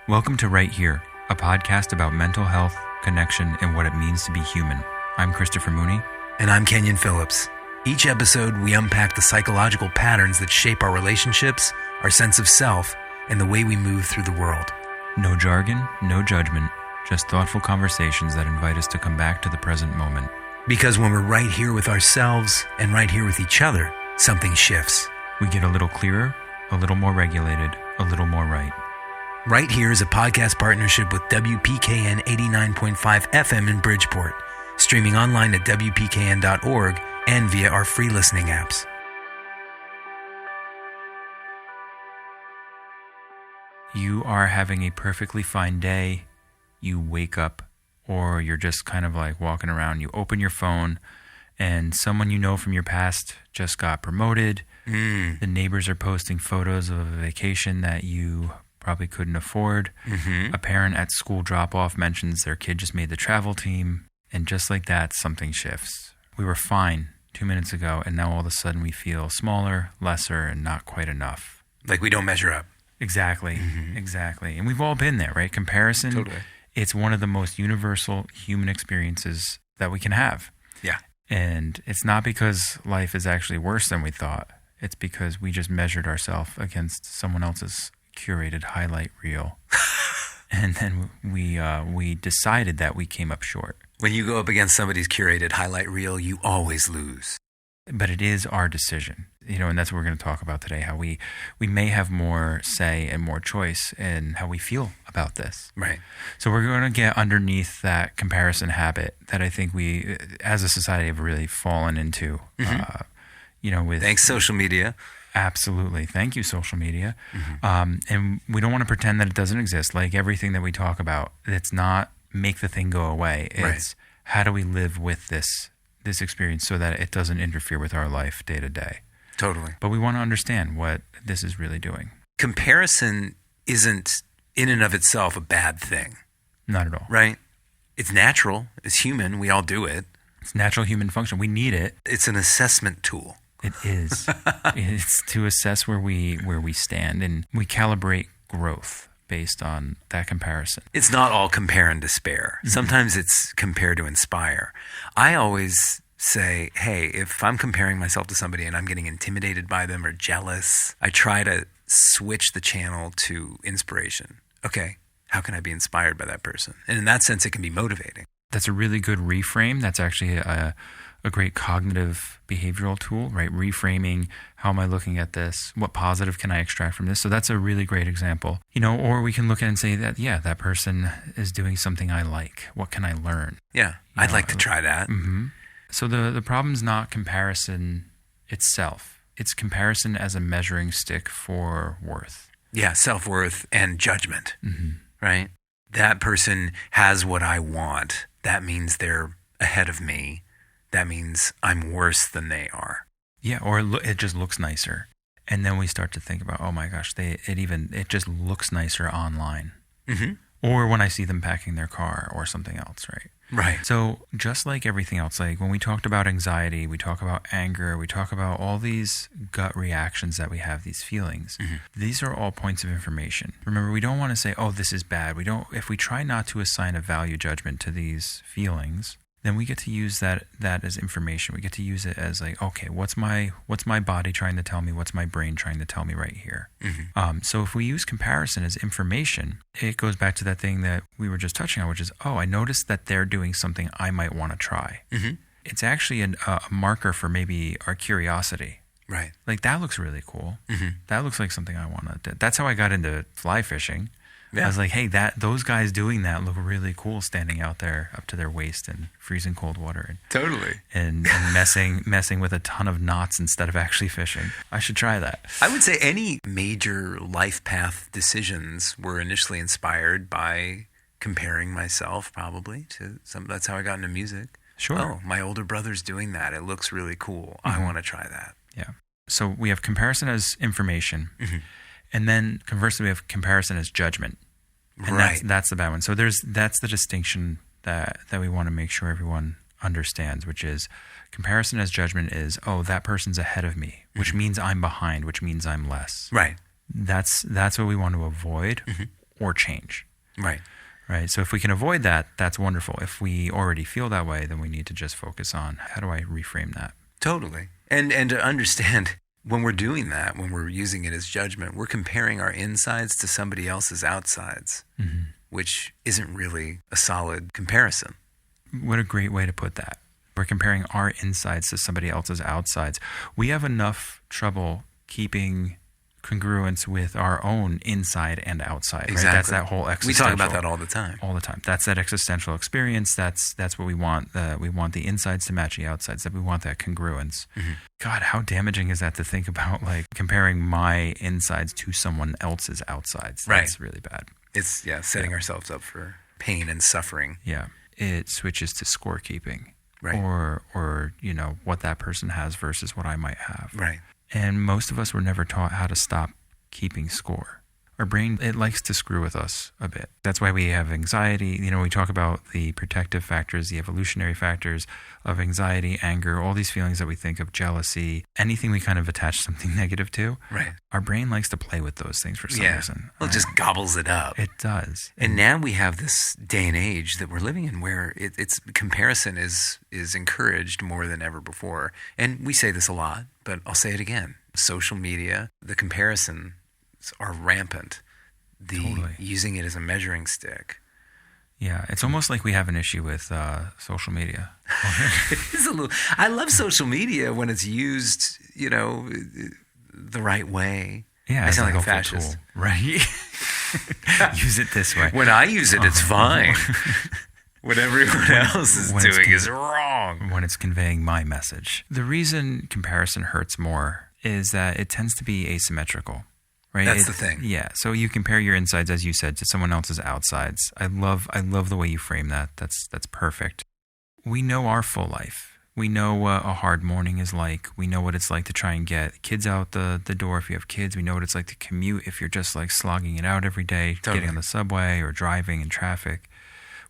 Welcome to Right Here, a podcast about mental health, connection, and what it means to be human. I'm Christopher Mooney. And I'm Kenyon Phillips. Each episode, we unpack the psychological patterns that shape our relationships, our sense of self, and the way we move through the world. No jargon, no judgment, just thoughtful conversations that invite us to come back to the present moment. Because when we're right here with ourselves and right here with each other, something shifts. We get a little clearer, a little more regulated, a little more right. Right Here is a podcast partnership with WPKN 89.5 FM in Bridgeport, streaming online at WPKN.org and via our free listening apps. You are having a perfectly fine day. You wake up, or you're just kind of like walking around. You open your phone, and someone you know from your past just got promoted. The neighbors are posting photos of a vacation that you probably couldn't afford. A parent at school drop-off mentions their kid just made the travel team. And just like that, something shifts. We were fine 2 minutes ago, and now all of a sudden we feel smaller, lesser, and not quite enough. Like we don't measure up. Exactly. Exactly. And we've all been there, right? Comparison, Totally. It's one of the most universal human experiences that we can have. Yeah. And it's not because life is actually worse than we thought. It's because we just measured ourselves against someone else's curated highlight reel. And then we decided that we came up short. When you go up against somebody's curated highlight reel, you always lose. But it is our decision, and that's what we're going to talk about today, how we may have more say and more choice in how we feel about this. Right. So we're going to get underneath that comparison habit that I think we, as a society, have really fallen into, with... Thanks, social media. Absolutely. Thank you, social media. And we don't want to pretend that it doesn't exist. Like everything that we talk about, it's not make the thing go away. It's how do we live with this experience so that it doesn't interfere with our life day to day. Totally. But we want to understand what this is really doing. Comparison isn't in and of itself a bad thing. Not at all. Right? It's natural. It's human. We all do it. It's natural human function. We need it. It's an assessment tool. It is. It's to assess where we stand, and we calibrate growth based on that comparison. It's not all compare and despair. Sometimes it's compare to inspire. I always say, hey, if I'm comparing myself to somebody and I'm getting intimidated by them or jealous, I try to switch the channel to inspiration. Okay, how can I be inspired by that person? And in that sense, it can be motivating. That's a really good reframe. That's actually a great cognitive behavioral tool, right? Reframing, how am I looking at this? What positive can I extract from this? So that's a really great example. Or we can look at it and say that, yeah, that person is doing something I like. What can I learn? Yeah, I'd like to try that. So the problem's not comparison itself. It's comparison as a measuring stick for worth. Yeah, self-worth and judgment, right? That person has what I want. That means they're ahead of me. That means I'm worse than they are. Yeah, or it just looks nicer. And then we start to think about, oh my gosh, it just looks nicer online. Or when I see them packing their car or something else, right? Right. So just like everything else, like when we talked about anxiety, we talk about anger, we talk about all these gut reactions that we have, these feelings. These are all points of information. Remember, we don't want to say, oh, this is bad. If we try not to assign a value judgment to these feelings, then we get to use that as information. We get to use it as like, okay, what's my body trying to tell me? What's my brain trying to tell me right here? So if we use comparison as information, it goes back to that thing that we were just touching on, which is, oh, I noticed that they're doing something I might want to try. It's actually a marker for maybe our curiosity. Right. Like that looks really cool. That looks like something I want to do. That's how I got into fly fishing. Yeah. I was like, hey, those guys doing that look really cool, standing out there up to their waist in freezing cold water. Totally. And messing with a ton of knots instead of actually fishing. I should try that. I would say any major life path decisions were initially inspired by comparing myself probably to some. That's how I got into music. Sure. Oh, my older brother's doing that. It looks really cool. I want to try that. Yeah. So we have comparison as information. And then conversely, we have comparison as judgment. And that's the bad one. So that's the distinction that we want to make sure everyone understands, which is comparison as judgment is, oh, that person's ahead of me, which means I'm behind, which means I'm less. Right. That's what we want to avoid. or change. Right. Right. So if we can avoid that, that's wonderful. If we already feel that way, then we need to just focus on how do I reframe that? Totally. And to understand when we're doing that, when we're using it as judgment, we're comparing our insides to somebody else's outsides, which isn't really a solid comparison. What a great way to put that. We're comparing our insides to somebody else's outsides. We have enough trouble keeping congruence with our own inside and outside. Right? Exactly. That's that whole existential. We talk about that all the time. All the time. That's that existential experience. That's what we want. We want the insides to match the outsides. That we want that congruence. God, how damaging is that to think about, like comparing my insides to someone else's outsides? That's really bad. It's setting ourselves up for pain and suffering. Yeah. It switches to scorekeeping. Right. Or what that person has versus what I might have. Right. And most of us were never taught how to stop keeping score. Our brain, it likes to screw with us a bit. That's why we have anxiety. We talk about the protective factors, the evolutionary factors of anxiety, anger, all these feelings that we think of, jealousy, anything we kind of attach something negative to. Right. Our brain likes to play with those things for some reason. Well, it just gobbles it up. It does. And now we have this day and age that we're living in where it's comparison is encouraged more than ever before. And we say this a lot, but I'll say it again. Social media, the comparisons are rampant. Totally. Using it as a measuring stick. Yeah, it's almost like we have an issue with social media. It's a little. I love social media when it's used, the right way. Yeah, I sound like a fascist, tool. Right? Use it this way. When I use it, it's fine. What everyone else is doing is wrong. When it's conveying my message. The reason comparison hurts more is that it tends to be asymmetrical. Right? That's the thing. Yeah. So you compare your insides, as you said, to someone else's outsides. I love the way you frame that. That's perfect. We know our full life. We know what a hard morning is like. We know what it's like to try and get kids out the door if you have kids. We know what it's like to commute if you're just like slogging it out every day, getting on the subway or driving in traffic.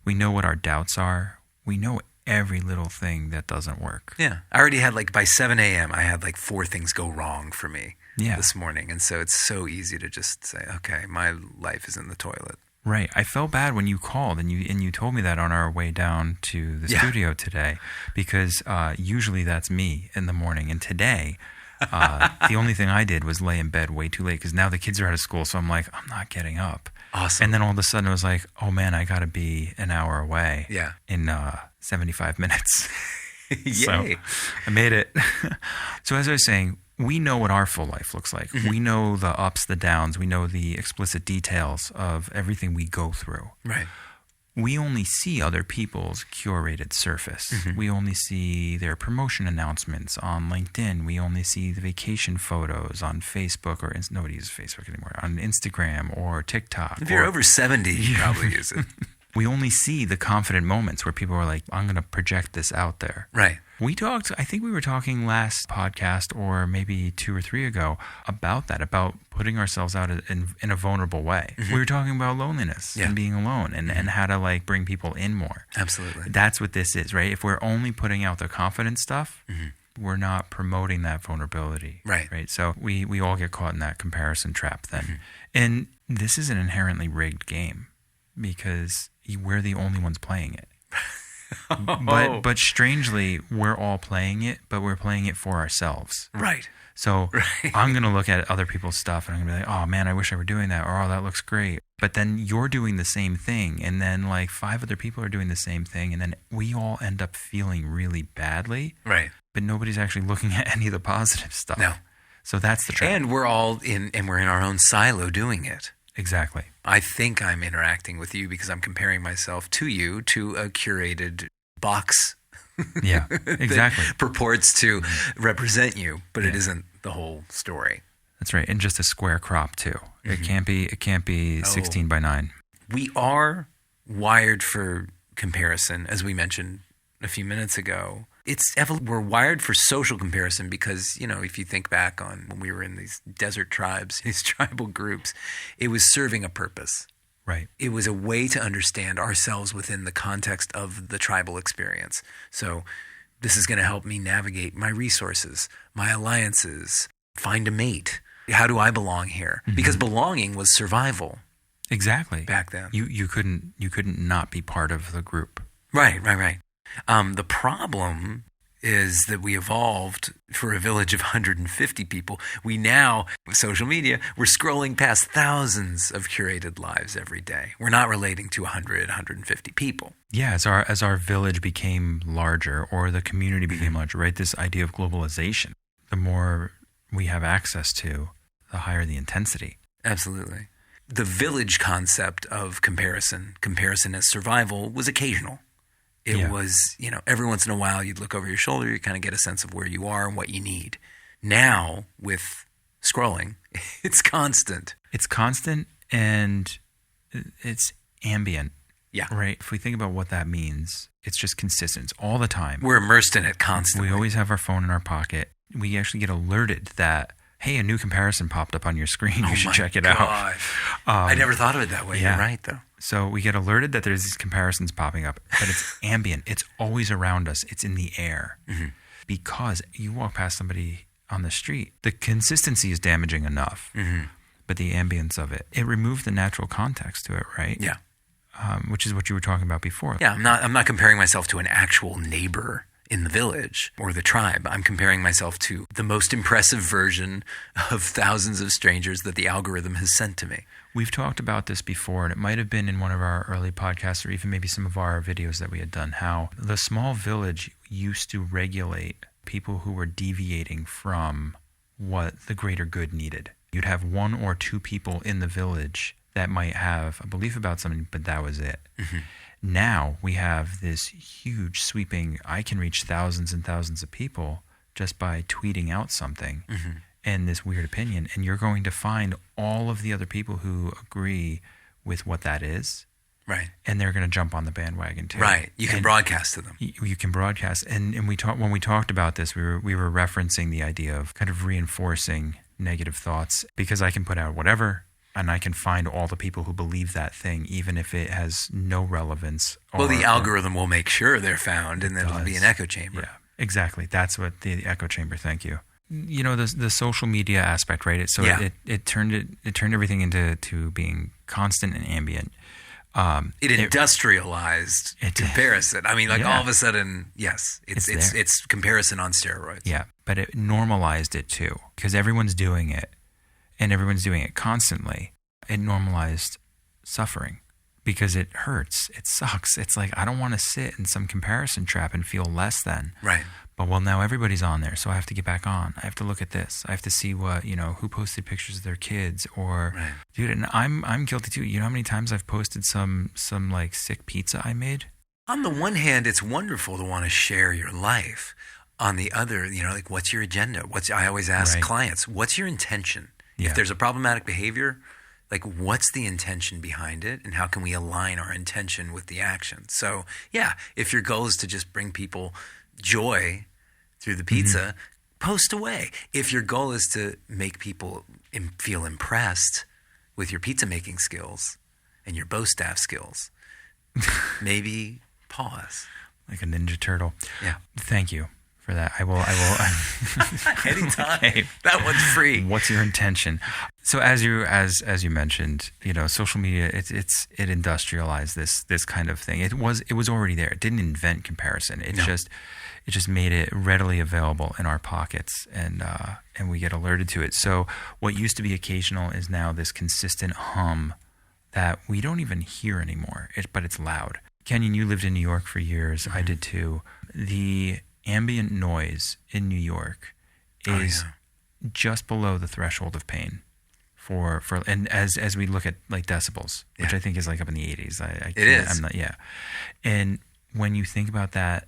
We know what our doubts are. We know every little thing that doesn't work. Yeah. I already had by 7 a.m., I had 4 things go wrong for me. This morning. And so it's so easy to just say, okay, my life is in the toilet. Right. I felt bad when you called and you told me that on our way down to the studio today, because usually that's me in the morning. And today, the only thing I did was lay in bed way too late because now the kids are out of school. So I'm like, I'm not getting up. Awesome. And then all of a sudden it was like, oh man, I got to be an hour away in 75 minutes. Yay. So I made it. So as I was saying, we know what our full life looks like. We know the ups, the downs. We know the explicit details of everything we go through. Right. We only see other people's curated surface. We only see their promotion announcements on LinkedIn. We only see the vacation photos on Facebook, or nobody uses Facebook anymore, on Instagram or TikTok. If you're over 70, you probably use it. We only see the confident moments where people are like, I'm going to project this out there. Right. We talked, I think we were talking last podcast or maybe 2 or 3 ago about that, about putting ourselves out in a vulnerable way. We were talking about loneliness and being alone and how to bring people in more. Absolutely. That's what this is, right? If we're only putting out the confident stuff, we're not promoting that vulnerability. Right. So we all get caught in that comparison trap then. And this is an inherently rigged game because we're the only ones playing it. But strangely, we're all playing it, but we're playing it for ourselves. Right. So I'm going to look at other people's stuff and I'm going to be like, oh man, I wish I were doing that. Or, oh, that looks great. But then you're doing the same thing. And then 5 other people are doing the same thing. And then we all end up feeling really badly. Right. But nobody's actually looking at any of the positive stuff. No. So that's the trap. And we're in our own silo doing it. Exactly. I think I'm interacting with you because I'm comparing myself to you to a curated box. Yeah, exactly. That purports to represent you, but it isn't the whole story. That's right. And just a square crop too. It can't be 16 by 9. We are wired for comparison, as we mentioned a few minutes ago. We're wired for social comparison because, if you think back on when we were in these desert tribes, these tribal groups, it was serving a purpose. Right. It was a way to understand ourselves within the context of the tribal experience. So this is going to help me navigate my resources, my alliances, find a mate. How do I belong here? Because belonging was survival. Exactly. back then. You couldn't not be part of the group. Right. The problem is that we evolved for a village of 150 people. We now, with social media, we're scrolling past thousands of curated lives every day. We're not relating to 100, 150 people. Yeah, as our village became larger, or the community became larger, right? This idea of globalization, the more we have access to, the higher the intensity. Absolutely. The village concept of comparison as survival, was occasional. It was, every once in a while you'd look over your shoulder, you kind of get a sense of where you are and what you need. Now, with scrolling, it's constant. It's constant and it's ambient. Yeah. Right? If we think about what that means, it's just consistent. It's all the time. We're immersed in it constantly. We always have our phone in our pocket. We actually get alerted that, hey, a new comparison popped up on your screen. You should check it out. I never thought of it that way. Yeah. You're right, though. So we get alerted that there's these comparisons popping up, but it's ambient. It's always around us. It's in the air. Mm-hmm. Because you walk past somebody on the street, the consistency is damaging enough, but the ambience of it removed the natural context to it, right? Yeah. Which is what you were talking about before. Yeah, I'm not comparing myself to an actual neighbor in the village or the tribe. I'm comparing myself to the most impressive version of thousands of strangers that the algorithm has sent to me. We've talked about this before, and it might have been in one of our early podcasts or even maybe some of our videos that we had done, how the small village used to regulate people who were deviating from what the greater good needed. You'd have one or two people in the village that might have a belief about something, but that was it. Mm-hmm. Now we have this huge sweeping, I can reach thousands and thousands of people just by tweeting out something and this weird opinion. And you're going to find all of the other people who agree with what that is. Right. And they're going to jump on the bandwagon too. Right. You can broadcast to them. You can broadcast. And when we talked about this, we were referencing the idea of kind of reinforcing negative thoughts, because I can put out whatever, and I can find all the people who believe that thing, even if it has no relevance. Well, the algorithm will make sure they're found, and then it'll be an echo chamber. Yeah, exactly. That's what the echo chamber. Thank you. The social media aspect, right? It turned everything into being constant and ambient. It industrialized comparison. I mean, all of a sudden, yes, it's comparison on steroids. Yeah, but it normalized it too, because everyone's doing it. And everyone's doing it constantly. It normalized suffering because it hurts. It sucks. It's like, I don't want to sit in some comparison trap and feel less than. Right. But now everybody's on there, so I have to get back on. I have to look at this. I have to see what, who posted pictures of their kids or, right. Dude, and I'm guilty too. You know how many times I've posted some like sick pizza I made? On the one hand, it's wonderful to want to share your life. On the other, what's your agenda? I always ask clients, what's your intention? Yeah. If there's a problematic behavior, what's the intention behind it, and how can we align our intention with the action? So, yeah, if your goal is to just bring people joy through the pizza, post away. If your goal is to make people feel impressed with your pizza making skills and your bow staff skills, maybe pause. Like a Ninja Turtle. Yeah. Thank you for that. I will. Anytime. Okay. That one's free. What's your intention? So as you mentioned, social media, it industrialized this kind of thing. It was already there. It didn't invent comparison. It just made it readily available in our pockets, and we get alerted to it. So what used to be occasional is now this consistent hum that we don't even hear anymore. But it's loud. Kenyon, you lived in New York for years. I did too. The ambient noise in New York is just below the threshold of pain for and as we look at decibels, which I think is up in the 80s. It is. I'm not, and when you think about that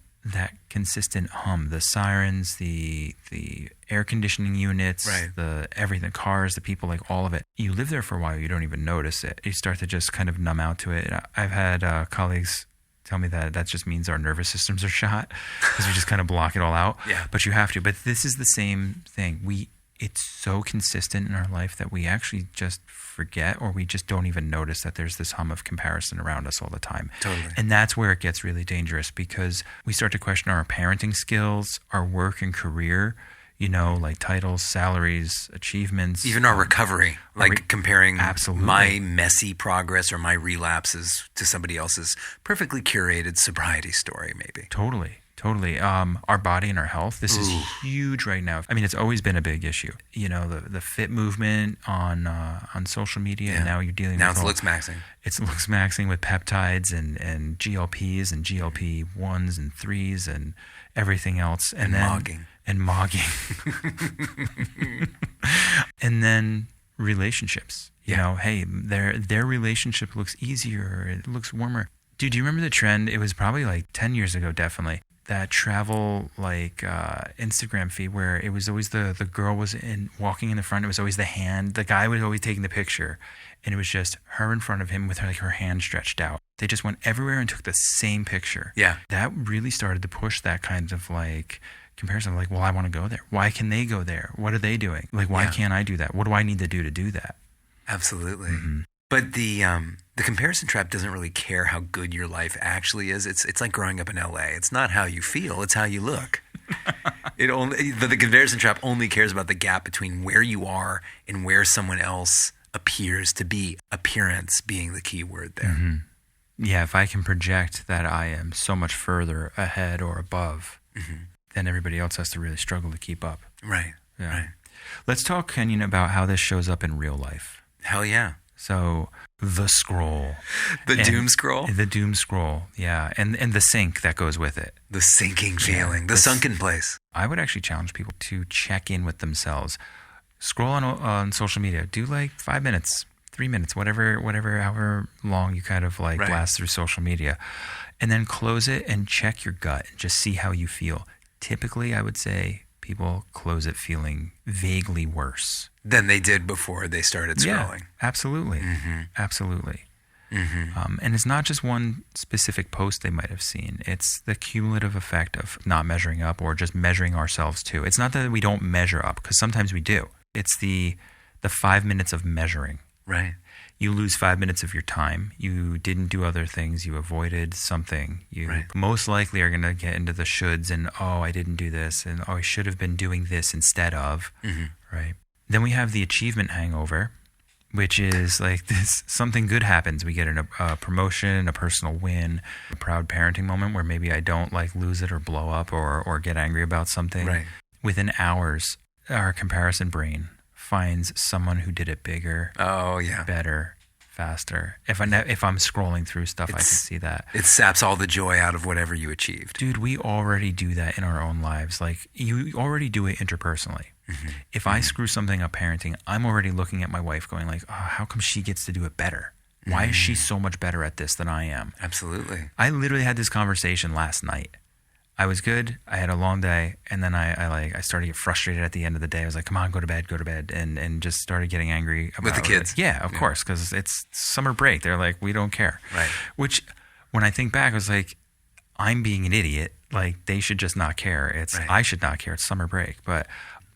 consistent hum, the sirens, the air conditioning units, the everything, the cars, the people, all of it, you live there for a while, you don't even notice it. You start to just kind of numb out to it. I've had colleagues tell me that just means our nervous systems are shot because we just kind of block it all out. Yeah. But you have to. But this is the same thing. It's so consistent in our life that we actually just forget, or we just don't even notice that there's this hum of comparison around us all the time. Totally. And that's where it gets really dangerous, because we start to question our parenting skills, our work and career. like titles, salaries, achievements. Even our recovery, like comparing absolutely. my messy progress or my relapses to somebody else's perfectly curated sobriety story, maybe. Totally. Our body and our health, this is huge right now. I mean, it's always been a big issue. The fit movement on social media, and now you're dealing now with it's looks maxing. It's looks maxing with peptides and GLPs and GLP-1s and 3s and everything else. And then mogging. And mogging. And then relationships. Hey, their relationship looks easier. It looks warmer. Dude, do you remember the trend? It was probably like 10 years ago, definitely. That travel Instagram feed where it was always the girl was walking in the front. It was always the hand. The guy was always taking the picture, and it was just her in front of him with her hand stretched out. They just went everywhere and took the same picture. Yeah, that really started to push that kind of comparison. Well, I want to go there. Why can they go there? What are they doing? Why can't I do that? What do I need to do that? Absolutely. Mm-hmm. But the comparison trap doesn't really care how good your life actually is. It's like growing up in LA. It's not how you feel, it's how you look. The comparison trap only cares about the gap between where you are and where someone else appears to be, appearance being the key word there. Mm-hmm. Yeah, if I can project that I am so much further ahead or above, then everybody else has to really struggle to keep up. Right. Yeah. Right. Let's talk, Kenyon, about how this shows up in real life. Hell yeah. So the scroll. The doom scroll? The doom scroll, yeah. And the sink that goes with it. The sinking feeling, the sunken place. I would actually challenge people to check in with themselves. Scroll on social media. Do 5 minutes, 3 minutes, whatever, however long you kind of blast through social media. And then close it and check your gut and just see how you feel. Typically, I would say people close it feeling vaguely worse than they did before they started scrolling. Yeah, absolutely. Mm-hmm. Absolutely. Mm-hmm. And it's not just one specific post they might have seen. It's the cumulative effect of not measuring up or just measuring ourselves too. It's not that we don't measure up, because sometimes we do. It's the 5 minutes of measuring. Right. You lose 5 minutes of your time. You didn't do other things. You avoided something. You most likely are going to get into the shoulds and, I didn't do this, and I should have been doing this instead of, right? Then we have the achievement hangover, which is this, something good happens. We get a promotion, a personal win, a proud parenting moment where maybe I don't lose it or blow up or get angry about something. Right. Within hours, our comparison brain finds someone who did it bigger, better, faster. If I'm scrolling through stuff, I can see that. It saps all the joy out of whatever you achieved. Dude, we already do that in our own lives. You already do it interpersonally. Mm-hmm. If I screw something up parenting, I'm already looking at my wife going how come she gets to do it better? Why is she so much better at this than I am? Absolutely. I literally had this conversation last night. I was good. I had a long day, and then I started to get frustrated at the end of the day. I was like, "Come on, go to bed," and just started getting angry about with the kids. Yeah, of course, because it's summer break. They're like, "We don't care." Right. Which, when I think back, I was like, "I'm being an idiot. They should just not care. I should not care. It's summer break." But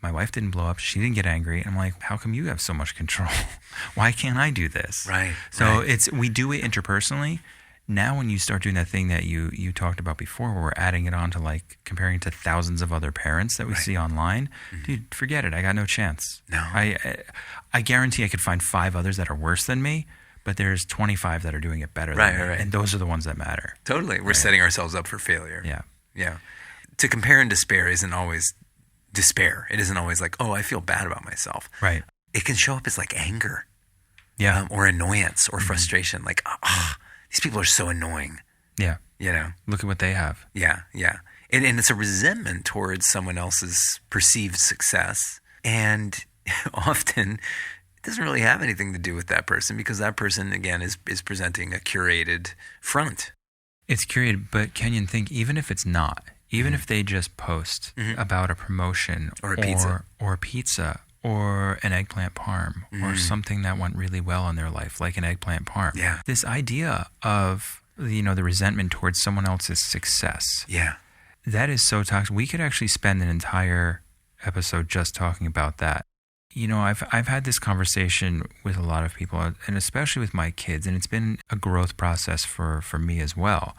my wife didn't blow up. She didn't get angry. And I'm like, "How come you have so much control? Why can't I do this?" Right. So we do it interpersonally. Now when you start doing that thing that you talked about before, where we're adding it on to comparing it to thousands of other parents that we see online, dude, forget it. I got no chance. No. I guarantee I could find 5 others that are worse than me, but there's 25 that are doing it better than me. Right. And those are the ones that matter. Totally. We're setting ourselves up for failure. Yeah. Yeah. To compare and despair isn't always despair. It isn't always I feel bad about myself. Right. It can show up as anger. Yeah. Or annoyance or frustration. These people are so annoying. Yeah. Look at what they have. Yeah. And it's a resentment towards someone else's perceived success. And often it doesn't really have anything to do with that person, because that person, again, is presenting a curated front. It's curated, but Kenyon, think, even if it's not, even if they just post about a promotion or a pizza or an eggplant parm or something that went really well in their life, like an eggplant parm. Yeah. This idea of, the resentment towards someone else's success. Yeah. That is so toxic. We could actually spend an entire episode just talking about that. I've had this conversation with a lot of people, and especially with my kids, and it's been a growth process for me as well,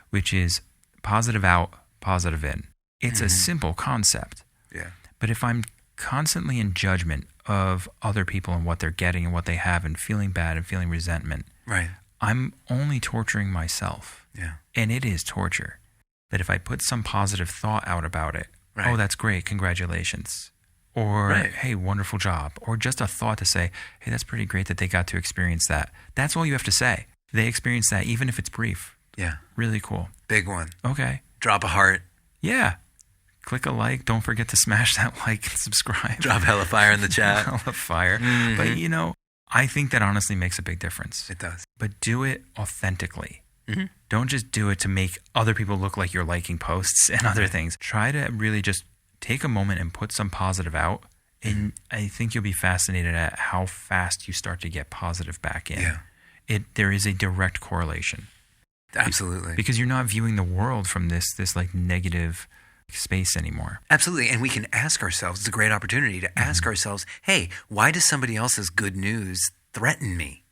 which is positive out, positive in. It's a simple concept. Yeah. But if I'm constantly in judgment of other people and what they're getting and what they have and feeling bad and feeling resentment, Right. I'm only torturing myself. Yeah. And it is torture. That if I put some positive thought out about it, Right. oh, that's great, congratulations. Or, Right. hey, wonderful job. Or just a thought to say, hey, that's pretty great that they got to experience that. That's all you have to say. They experienced that, even if it's brief. Yeah. Really cool. Big one. Okay. Drop a heart. Yeah. Click a like. Don't forget to smash that like and subscribe. Drop hella fire in the chat. Hella fire. Mhm. But, I think that honestly makes a big difference. It does. But do it authentically. Mhm. Don't just do it to make other people look like you're liking posts and other things. Try to really just take a moment and put some positive out. And I think you'll be fascinated at how fast you start to get positive back in. Yeah. There is a direct correlation. Absolutely. Because you're not viewing the world from this like negative space anymore. Absolutely. And we can ask ourselves, it's a great opportunity to ask ourselves, hey, why does somebody else's good news threaten me?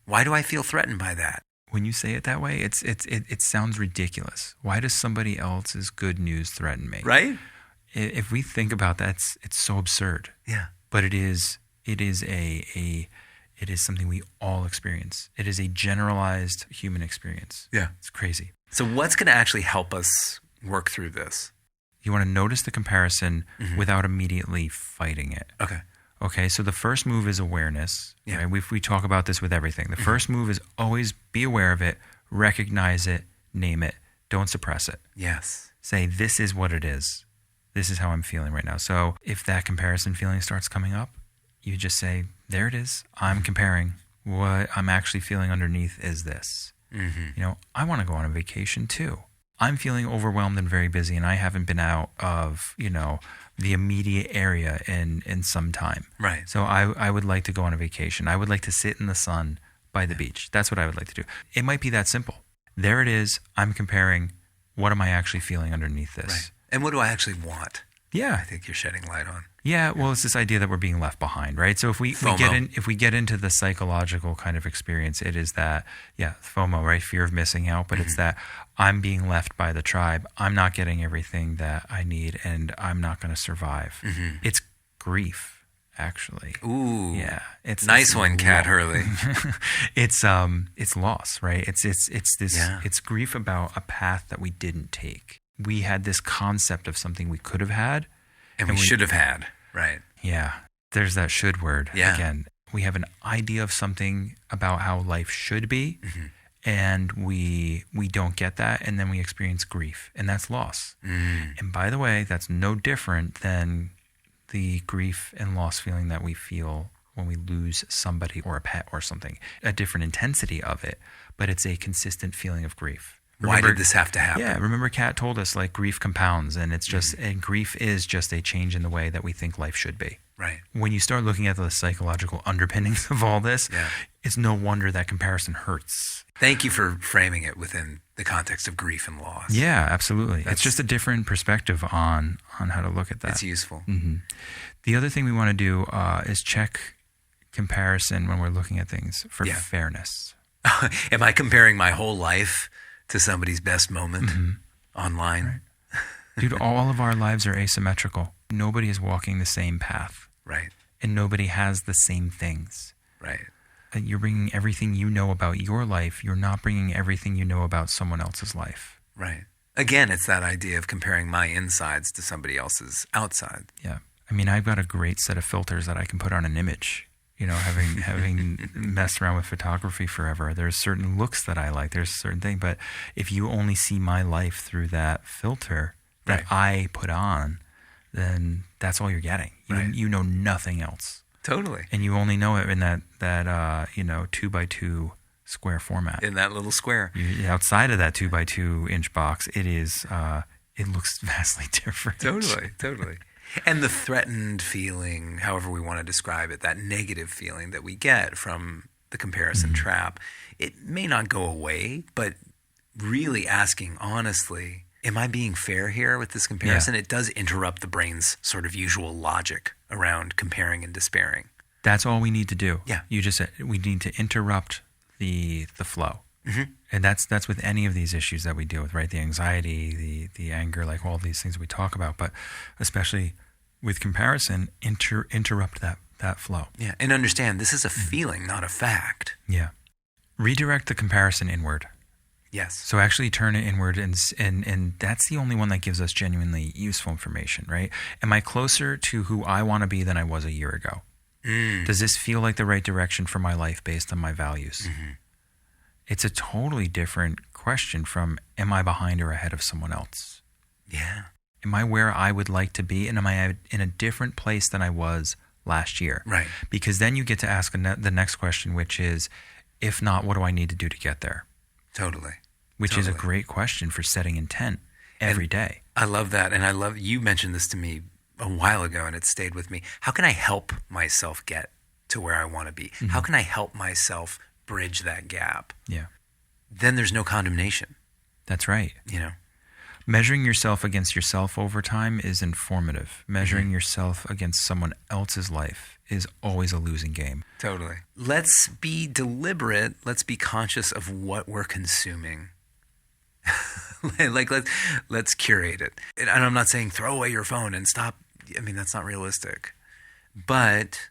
Why do I feel threatened by that? When you say it that way, it sounds ridiculous. Why does somebody else's good news threaten me? Right? If we think about that, it's so absurd. Yeah. But it is something we all experience. It is a generalized human experience. Yeah. It's crazy. So what's going to actually help us work through this? You want to notice the comparison without immediately fighting it. Okay, so the first move is awareness. Yeah. Right? We talk about this with everything. The first move is always be aware of it, recognize it, name it. Don't suppress it. Yes. Say, this is what it is. This is how I'm feeling right now. So if that comparison feeling starts coming up, you just say, there it is. I'm comparing. What I'm actually feeling underneath is this. I want to go on a vacation too. I'm feeling overwhelmed and very busy, and I haven't been out of, the immediate area in some time. Right. So I would like to go on a vacation. I would like to sit in the sun by the beach. That's what I would like to do. It might be that simple. There it is. I'm comparing. What am I actually feeling underneath this? Right. And what do I actually want? Yeah. I think you're shedding light on. Yeah, well, it's this idea that we're being left behind, right? So if we get into the psychological kind of experience, it is that, FOMO, right? Fear of missing out, but it's that I'm being left by the tribe. I'm not getting everything that I need, and I'm not going to survive. It's grief, actually. Ooh. Yeah. It's nice one, Kat Hurley. It's loss, right? It's grief about a path that we didn't take. We had this concept of something we could have had. And we should have had, right? Yeah. There's that should word. Yeah. Again, we have an idea of something about how life should be, and we don't get that, and then we experience grief, and that's loss. And by the way, that's no different than the grief and loss feeling that we feel when we lose somebody or a pet or something. A different intensity of it, but it's a consistent feeling of grief. Why did this have to happen? Yeah, remember Kat told us grief compounds, and it's just and grief is just a change in the way that we think life should be. Right. When you start looking at the psychological underpinnings of all this, it's no wonder that comparison hurts. Thank you for framing it within the context of grief and loss. Yeah, absolutely. It's just a different perspective on how to look at that. It's useful. The other thing we want to do is check comparison when we're looking at things for fairness. Am I comparing my whole life to somebody's best moment online? Right. Dude, all of our lives are asymmetrical. Nobody is walking the same path. Right. And nobody has the same things. Right. You're bringing everything you know about your life. You're not bringing everything you know about someone else's life. Right. Again, it's that idea of comparing my insides to somebody else's outside. Yeah. I mean, I've got a great set of filters that I can put on an image. Having messed around with photography forever, there's certain looks that I like. There's a certain thing. But if you only see my life through that filter that I put on, then that's all you're getting. You know nothing else. Totally. And you only know it in that 2x2 square format. In that little square. Outside of that 2x2 inch box, it looks vastly different. Totally. And the threatened feeling, however we want to describe it, that negative feeling that we get from the comparison trap, it may not go away, but really asking honestly, am I being fair here with this comparison? It does interrupt the brain's sort of usual logic around comparing and despairing. That's all we need to do. Yeah. You just said we need to interrupt the flow. And that's with any of these issues that we deal with, right? The anxiety, the anger, all these things we talk about, but especially with comparison, interrupt that flow. Yeah. And understand this is a feeling, not a fact. Yeah. Redirect the comparison inward. Yes. So actually turn it inward, and that's the only one that gives us genuinely useful information, right? Am I closer to who I want to be than I was a year ago? Does this feel like the right direction for my life based on my values? Mm-hmm. It's a totally different question from, am I behind or ahead of someone else? Yeah. Am I where I would like to be? And am I in a different place than I was last year? Right. Because then you get to ask the next question, which is, if not, what do I need to do to get there? Totally. Which is a great question for setting intent every day. I love that. And you mentioned this to me a while ago, and it stayed with me. How can I help myself get to where I want to be? Mm-hmm. How can I help myself bridge that gap? Yeah. Then there's no condemnation. That's right. You know, measuring yourself against yourself over time is informative. Measuring yourself against someone else's life is always a losing game. Totally. Let's be deliberate. Let's be conscious of what we're consuming. Let's curate it. And I'm not saying throw away your phone and stop. I mean, that's not realistic. But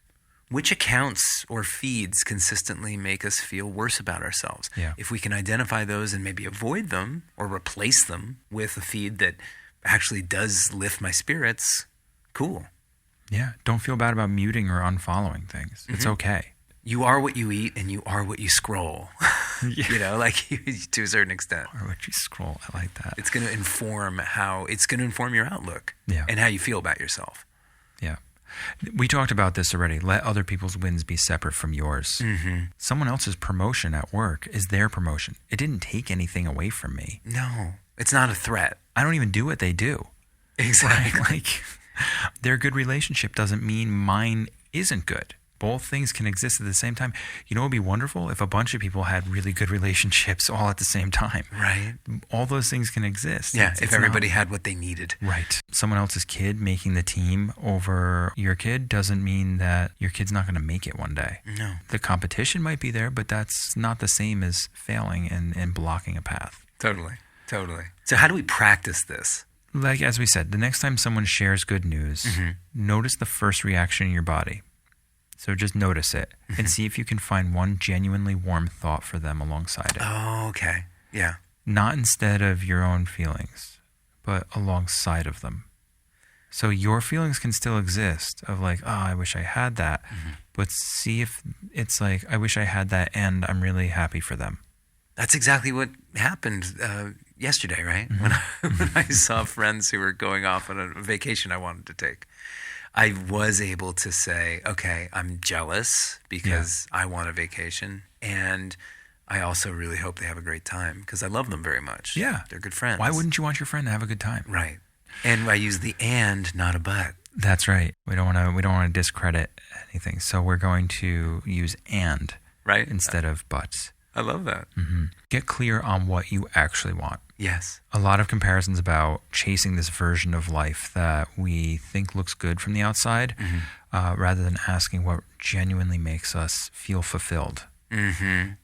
which accounts or feeds consistently make us feel worse about ourselves? Yeah. If we can identify those and maybe avoid them or replace them with a feed that actually does lift my spirits, cool. Yeah. Don't feel bad about muting or unfollowing things. Mm-hmm. It's okay. You are what you eat and you are what you scroll. Yeah. You know, like to a certain extent. Or what you scroll. I like that. It's going to inform your outlook and how you feel about yourself. Yeah. We talked about this already. Let other people's wins be separate from yours. Mm-hmm. Someone else's promotion at work is their promotion. It didn't take anything away from me. No, it's not a threat. I don't even do what they do. Exactly. Right? Like, their good relationship doesn't mean mine isn't good. Both things can exist at the same time. You know, it would be wonderful if a bunch of people had really good relationships all at the same time. Right. All those things can exist. Yeah, if everybody had what they needed. Right. Someone else's kid making the team over your kid doesn't mean that your kid's not going to make it one day. No. The competition might be there, but that's not the same as failing and blocking a path. Totally. So how do we practice this? Like, as we said, the next time someone shares good news, notice the first reaction in your body. So just notice it and see if you can find one genuinely warm thought for them alongside it. Oh, okay. Yeah. Not instead of your own feelings, but alongside of them. So your feelings can still exist of like, oh, I wish I had that. But see if it's like, I wish I had that and I'm really happy for them. That's exactly what happened yesterday, right? When I saw friends who were going off on a vacation I wanted to take. I was able to say, okay, I'm jealous because I want a vacation. And I also really hope they have a great time because I love them very much. Yeah. They're good friends. Why wouldn't you want your friend to have a good time? Right. And I use the and, not a but. That's right. We don't want to discredit anything. So we're going to use and instead of but. I love that. Get clear on what you actually want. Yes. A lot of comparisons about chasing this version of life that we think looks good from the outside, rather than asking what genuinely makes us feel fulfilled.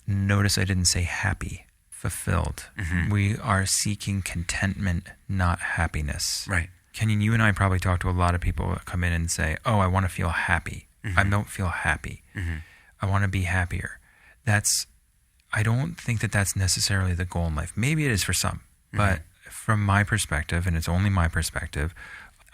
Notice I didn't say happy, fulfilled. We are seeking contentment, not happiness. Right. Kenyon, you and I probably talk to a lot of people that come in and say, oh, I want to feel happy. I don't feel happy. I want to be happier. I don't think that that's necessarily the goal in life. Maybe it is for some, but from my perspective, and it's only my perspective,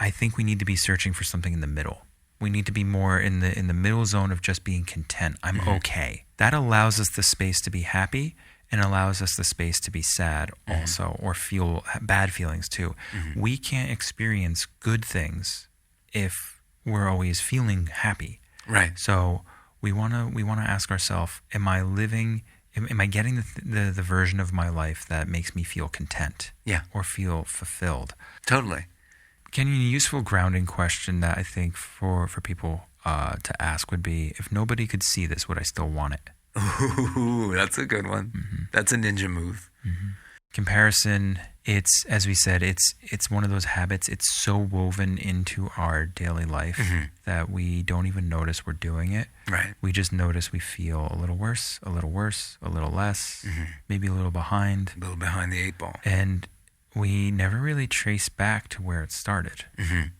I think we need to be searching for something in the middle. We need to be more in the middle zone of just being content. I'm okay. That allows us the space to be happy and allows us the space to be sad also, or feel bad feelings too. We can't experience good things if we're always feeling happy. Right. So we want to ask ourselves, am I getting the version of my life that makes me feel content? Yeah. Or feel fulfilled? Totally. Kenyon, a useful grounding question that I think for people to ask would be, if nobody could see this, would I still want it? Ooh, that's a good one. That's a ninja move. Comparison, it's, as we said, it's one of those habits. It's so woven into our daily life that we don't even notice we're doing it. Right. We just notice we feel a little worse, a little less, maybe a little behind. A little behind the eight ball. And we never really trace back to where it started.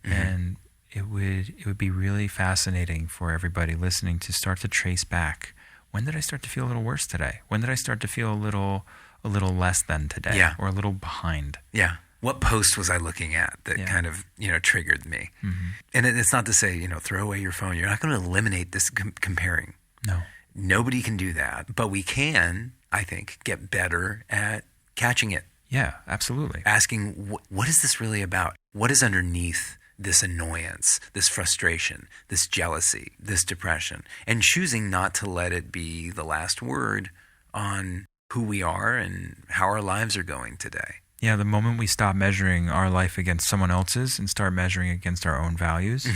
And it would be really fascinating for everybody listening to start to trace back. When did I start to feel a little worse today? When did I start to feel a little less than today? Yeah. Or a little behind? Yeah. What post was I looking at that kind of, triggered me? Mm-hmm. And it's not to say, throw away your phone. You're not going to eliminate this comparing. No. Nobody can do that. But we can, I think, get better at catching it. Yeah, absolutely. Asking, what is this really about? What is underneath this annoyance, this frustration, this jealousy, this depression? And choosing not to let it be the last word on who we are and how our lives are going today. Yeah, the moment we stop measuring our life against someone else's and start measuring against our own values,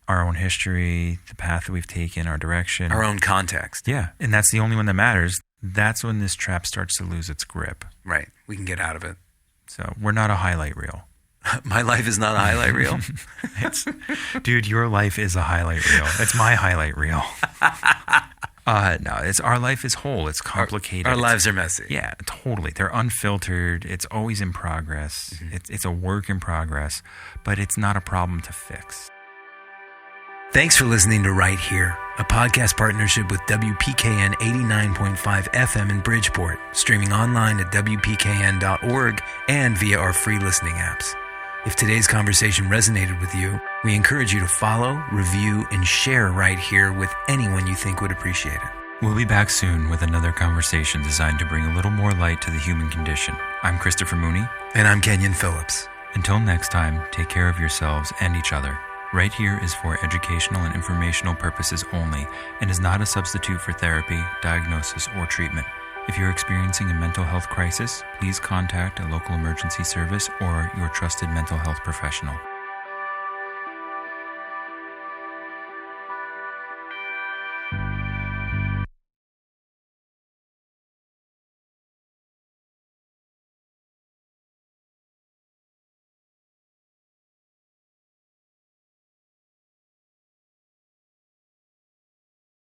our own history, the path that we've taken, our direction. Our own context. Yeah, and that's the only one that matters. That's when this trap starts to lose its grip. Right. We can get out of it. So we're not a highlight reel. My life is not a highlight reel? Dude, your life is a highlight reel. It's my highlight reel. No, our life is whole. It's complicated. Our lives are messy. Yeah, totally. They're unfiltered. It's always in progress. Mm-hmm. It's a work in progress, but it's not a problem to fix. Thanks for listening to Right Here, a podcast partnership with WPKN 89.5 FM in Bridgeport, streaming online at WPKN.org and via our free listening apps. If today's conversation resonated with you, we encourage you to follow, review, and share Right Here with anyone you think would appreciate it. We'll be back soon with another conversation designed to bring a little more light to the human condition. I'm Christopher Mooney. And I'm Kenyon Phillips. Until next time, take care of yourselves and each other. Right Here is for educational and informational purposes only and is not a substitute for therapy, diagnosis, or treatment. If you're experiencing a mental health crisis, please contact a local emergency service or your trusted mental health professional.